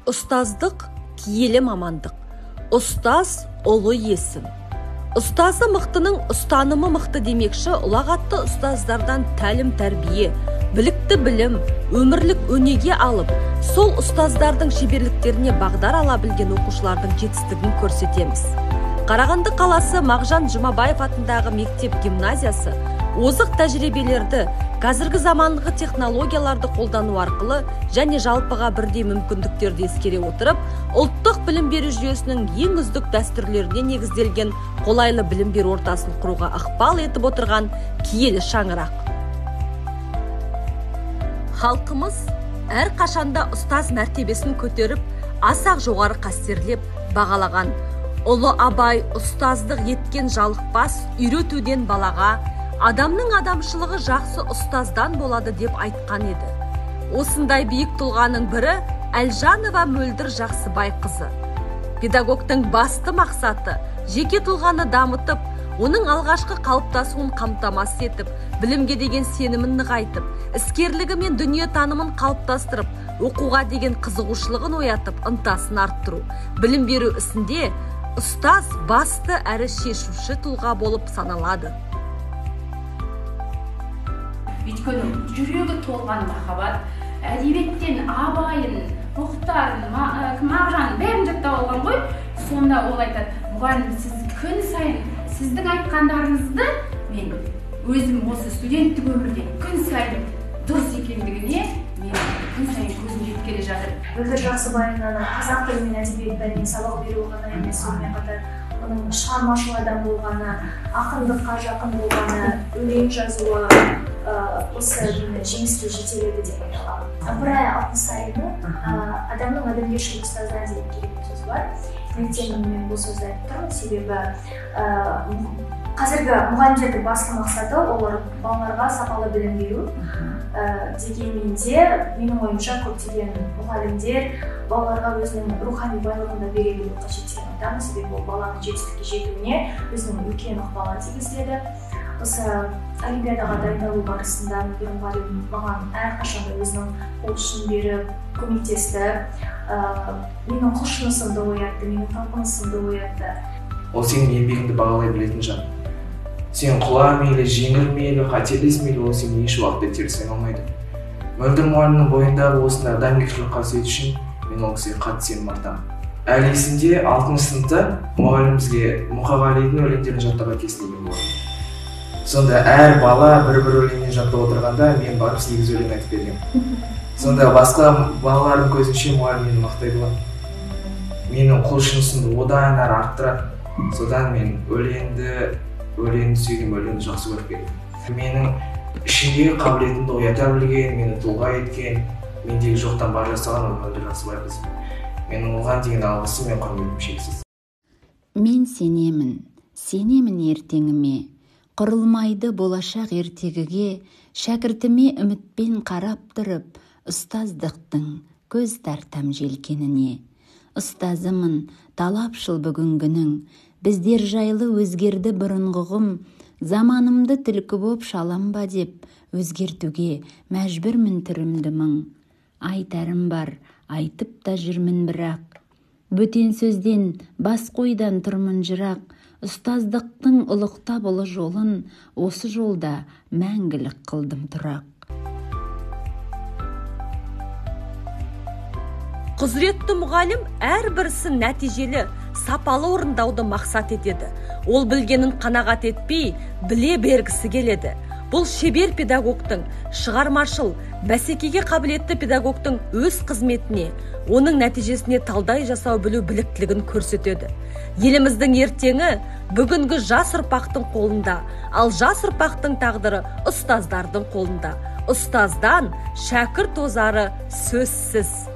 Ұстаздық киелі мамандық. Ұстаз ұлы есім. Ұстазы мықтының ұстанымы мықты демекші, ұлағатты ұстаздардан тәлім тәрбие, білікті білім, өмірлік өнеге алып, сол ұстаздардың шеберліктеріне бағдар ала білген оқушылардың жетістігін көрсетеміз. Қарағанды қаласы Мағжан Жұмабаев атындағы мектеп гимназиясы озық тәжірибелерді, қазіргі заманғы технологияларды қолдану арқылы және жалпыға бірдей мүмкіндіктерді ескере отырып, ұлттық білім беру жүйесінің ең үздік дәстүрлеріне негізделген қолайлы білім беру ортасын құруға ықпал етіп отырған киелі шаңырақ. Халқымыз әр қашанда ұстаз мәртебесін көтеріп, асақ жоғары қастерлеп бағалаған. Ұлы Абай ұстаздық еткен жалықпас, үйретуден балаға, адамның адамшылығы жақсы ұстаздан болады деп айтқан еді. Осындай биік тұлғаның бірі Әлжанова Мөлдір Жақсыбай қызы. Педагогтың басты мақсаты жеке тұлғаны дамытып, оның алғашқы қалыптасуын қамтамасыз етіп, білімге деген сенімін нығайтып, іскерлігі мен дүние танымын қалыптастырып, оқуға деген қызығушылығын оятып, ынтасын арттыру. Білім беру ісінде ұстаз басты әрі шешуші тұлға болып саналады. Өйткені жүрегі толған махаббат, әдебиеттен Абайын, Мұхтарын, Мағжанын бәрін жаттап алған ғой. Сонда ол айтады: мұғалім, сіз күн сайын сіздің айтқандарыңызды мен өзім осы студенттік өмірде күн сайын дұрыс екендігіне мен күн сайын көзім жетіп келе жатыр. Мөлдір Жақсыбаевнаның қазақ тілі мен әдебиет пәнінен сабақ беру ғана емес, сонымен қатар оның шығармашыл адам болғаны, ақындыққа жақын болғаны, өлең жазуы осы жеңіске жетеледі деп айта аламын. Ыбырай Алтынсариннің адамның адамгершілік ұстаздан деген керемет сөзі бар. Неліктен мен бұл сөзді айтып тұрмын? Себебі қазіргі мұғалімдердің басты мақсаты олар балаларға сапалы білім беру. Дегенмен де менің ойымша көптеген мұғалімдер балаларға өзінің рухани байлығын да бере білу қажет деп айтамын. Себебі ол баланың жетістікке жетуіне өзінің үлкен ықпалын тигізеді. Осы олимпиадаға дайындалу барысында бір мұғалім маған әрқашанда өзінің қол ұшын беріп көмектесті. Менің құлшынысымды оятты, менің талпынысымды оятты. Ол сенің еңбегіңді бағалай білетін жан. Сен құла мейлі, жеңіл мейлі, қателес мейлі, ол сені еш уақытта теріс алмайды. Мөлдір мұғалімнің бойындағы осындай адамгершілік қасиет үшін мен ол кісіге қатты сенім артамын. Әлі есімде 6-шы сыныпта мұғалімімізге Мұқағалидың өлеңдерін жаттауға кесілген болатын. Сонда әр бала бір-бір өлеңнен жаттап отырғанда мен барып 8 өлең айтып бергенмін. Сонда басқа балалардың көзінше мұғалім мені мақтай болатын. Менің құлшынысымды одан әрі арттырады. Содан мен өлеңді сүйдім, өлеңді жақсы көріп келдім. Менің ішіндегі қабілетімді оята білген, мені тұлға еткен, мендегі жоқтан бар жасаған ол Мөлдір Жақсыбай қызы. Менің оған деген алғысым мен құрметім шексіз. Мен сенемін ертеңіме, құрылмайды болашақ ертегіге, шәкіртіме үмітпен қарап тұрып, ұстаздықтың көз тартам желкеніне. Ұстазымын талапшыл бүгінгінің, біздер жайлы өзгерді бұрынғығым, заманымды түлкі боп шалам ба деп, өзгертуге мәжбүрмін түрімді мың. Айтарым бар, айтып та жүрмін бірақ, бөтен сөзден, бас қойдан тұрмын жырақ, ұстаздықтың ұлықтап ұлы жолын, осы жолда мәңгілік қылдым тұрақ. Құзыретті мұғалім әрбір ісін нәтижелі, сапалы орындауды мақсат етеді. Ол білгенін қанағат етпей, біле бергісі келеді. Бұл шебер педагогтың, шығармашыл, бәсекеге қабілетті педагогтың өз қызметіне, оның нәтижесіне талдай жасау білу біліктілігін көрсетеді. Еліміздің ертеңі бүгінгі жас ұрпақтың қолында, ал жас ұрпақтың тағдыры ұстаздардың қолында. Ұстаздан шәкірт озары сөзсіз.